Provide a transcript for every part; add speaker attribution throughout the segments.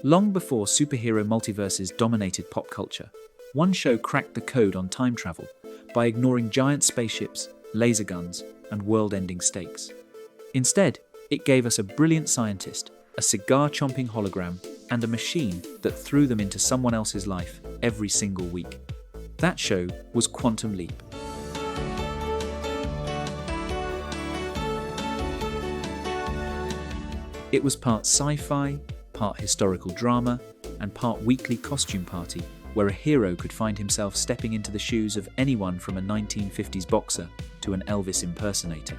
Speaker 1: Long before superhero multiverses dominated pop culture, one show cracked the code on time travel by ignoring giant spaceships, laser guns, and world-ending stakes. Instead, it gave us a brilliant scientist, a cigar-chomping hologram, and a machine that threw them into someone else's life every single week. That show was Quantum Leap. It was part sci-fi, part historical drama, and part weekly costume party where a hero could find himself stepping into the shoes of anyone from a 1950s boxer to an Elvis impersonator.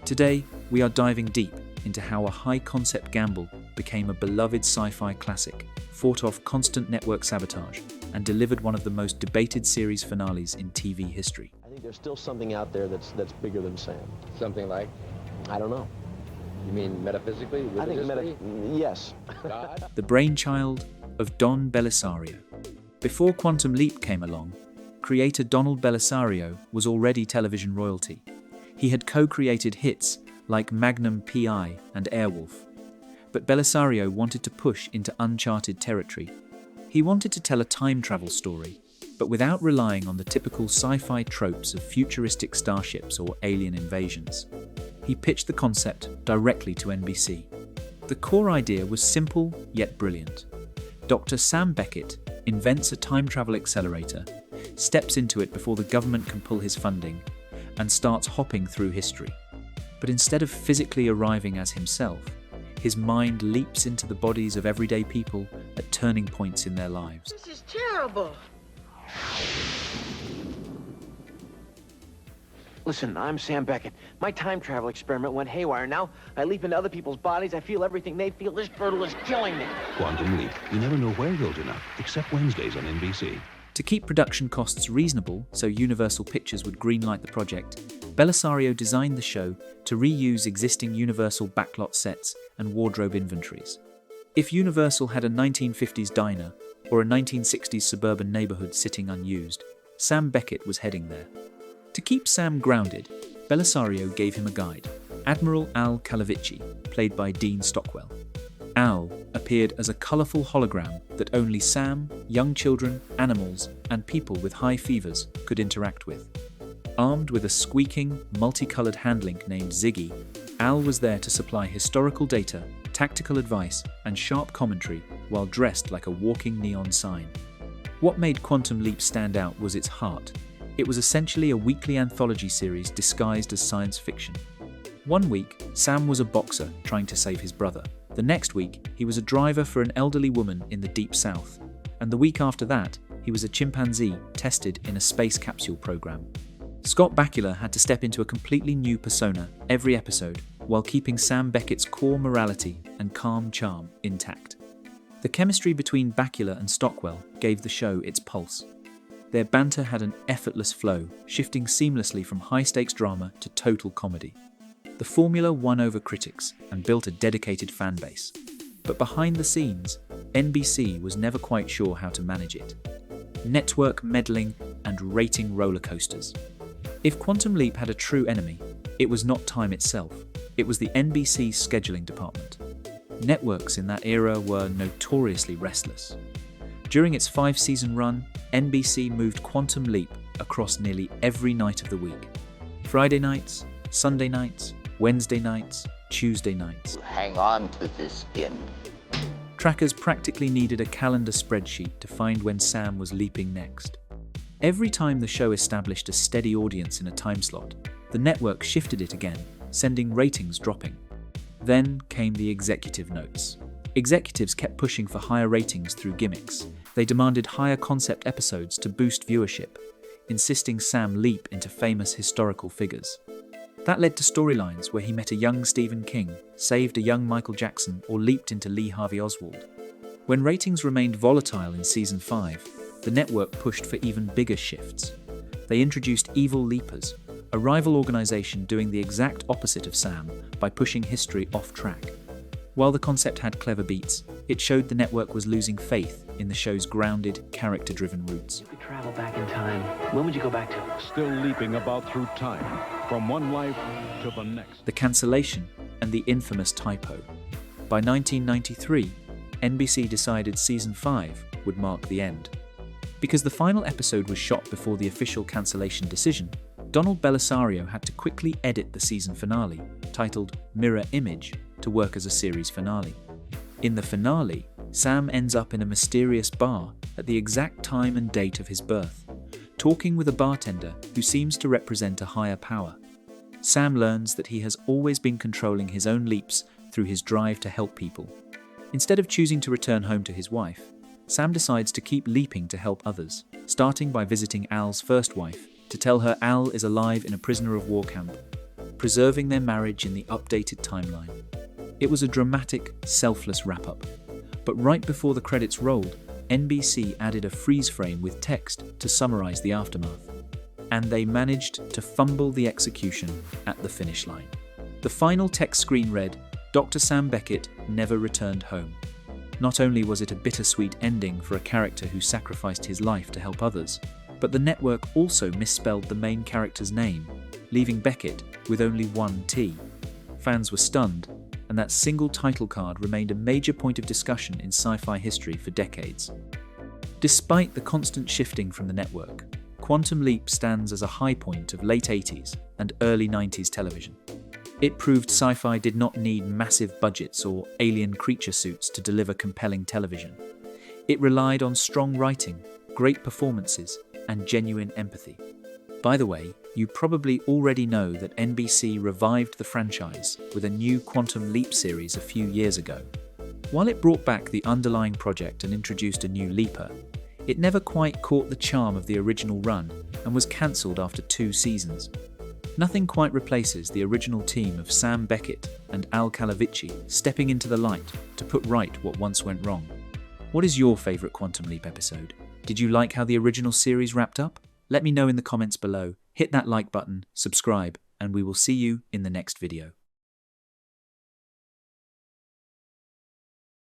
Speaker 1: Today, we are diving deep into how a high-concept gamble became a beloved sci-fi classic, fought off constant network sabotage, and delivered one of the most debated series finales in TV history.
Speaker 2: I think there's still something out there that's bigger than Sam.
Speaker 3: Something like?
Speaker 2: I don't know.
Speaker 3: You mean metaphysically?
Speaker 2: I think yes.
Speaker 3: God?
Speaker 1: The brainchild of Don Bellisario. Before Quantum Leap came along, creator Donald Bellisario was already television royalty. He had co-created hits like Magnum P.I. and Airwolf. But Bellisario wanted to push into uncharted territory. He wanted to tell a time travel story, but without relying on the typical sci-fi tropes of futuristic starships or alien invasions. He pitched the concept directly to NBC. The core idea was simple yet brilliant. Dr. Sam Beckett invents a time travel accelerator, steps into it before the government can pull his funding, and starts hopping through history. But instead of physically arriving as himself, his mind leaps into the bodies of everyday people at turning points in their lives.
Speaker 4: This is terrible.
Speaker 5: Listen, I'm Sam Beckett. My time travel experiment went haywire. Now I leap into other people's bodies. I feel everything they feel. This turtle is killing me.
Speaker 6: Quantum Leap. You never know where you'll turn up, except Wednesdays on NBC.
Speaker 1: To keep production costs reasonable so Universal Pictures would greenlight the project, Bellisario designed the show to reuse existing Universal backlot sets and wardrobe inventories. If Universal had a 1950s diner or a 1960s suburban neighborhood sitting unused, Sam Beckett was heading there. To keep Sam grounded, Bellisario gave him a guide, Admiral Al Calavicci, played by Dean Stockwell. Al appeared as a colourful hologram that only Sam, young children, animals, and people with high fevers could interact with. Armed with a squeaking, multicoloured handlink named Ziggy, Al was there to supply historical data, tactical advice, and sharp commentary while dressed like a walking neon sign. What made Quantum Leap stand out was its heart. It was essentially a weekly anthology series disguised as science fiction. One week, Sam was a boxer trying to save his brother. The next week, he was a driver for an elderly woman in the Deep South. And the week after that, he was a chimpanzee tested in a space capsule program. Scott Bakula had to step into a completely new persona every episode while keeping Sam Beckett's core morality and calm charm intact. The chemistry between Bakula and Stockwell gave the show its pulse. Their banter had an effortless flow, shifting seamlessly from high-stakes drama to total comedy. The formula won over critics and built a dedicated fan base. But behind the scenes, NBC was never quite sure how to manage it. Network meddling and rating roller coasters. If Quantum Leap had a true enemy, it was not time itself. It was the NBC scheduling department. Networks in that era were notoriously restless. During its 5-season run, NBC moved Quantum Leap across nearly every night of the week. Friday nights, Sunday nights, Wednesday nights, Tuesday nights.
Speaker 7: Hang on to this pin.
Speaker 1: Trackers practically needed a calendar spreadsheet to find when Sam was leaping next. Every time the show established a steady audience in a time slot, the network shifted it again, sending ratings dropping. Then came the executive notes. Executives kept pushing for higher ratings through gimmicks. They demanded higher concept episodes to boost viewership, insisting Sam leap into famous historical figures. That led to storylines where he met a young Stephen King, saved a young Michael Jackson, or leaped into Lee Harvey Oswald. When ratings remained volatile in Season 5, the network pushed for even bigger shifts. They introduced Evil Leapers, a rival organisation doing the exact opposite of Sam by pushing history off track. While the concept had clever beats, it showed the network was losing faith in the show's grounded, character-driven roots.
Speaker 5: If you could travel back in time, when would you go back to?
Speaker 6: Still leaping about through time, from one life to the next.
Speaker 1: The cancellation and the infamous typo. By 1993, NBC decided Season 5 would mark the end. Because the final episode was shot before the official cancellation decision, Donald Bellisario had to quickly edit the season finale, titled Mirror Image, to work as a series finale. In the finale, Sam ends up in a mysterious bar at the exact time and date of his birth, talking with a bartender who seems to represent a higher power. Sam learns that he has always been controlling his own leaps through his drive to help people. Instead of choosing to return home to his wife, Sam decides to keep leaping to help others, starting by visiting Al's first wife to tell her Al is alive in a prisoner of war camp, preserving their marriage in the updated timeline. It was a dramatic, selfless wrap-up. But right before the credits rolled, NBC added a freeze frame with text to summarize the aftermath. And they managed to fumble the execution at the finish line. The final text screen read, "Dr. Sam Beckett never returned home." Not only was it a bittersweet ending for a character who sacrificed his life to help others, but the network also misspelled the main character's name, leaving Beckett with only one T. Fans were stunned, and that single title card remained a major point of discussion in sci-fi history for decades. Despite the constant shifting from the network, Quantum Leap stands as a high point of late 80s and early 90s television. It proved sci-fi did not need massive budgets or alien creature suits to deliver compelling television. It relied on strong writing, great performances, and genuine empathy. By the way, you probably already know that NBC revived the franchise with a new Quantum Leap series a few years ago. While it brought back the underlying project and introduced a new leaper, it never quite caught the charm of the original run and was cancelled after 2 seasons. Nothing quite replaces the original team of Sam Beckett and Al Calavicci stepping into the light to put right what once went wrong. What is your favourite Quantum Leap episode? Did you like how the original series wrapped up? Let me know in the comments below. Hit that like button, subscribe, and we will see you in the next video.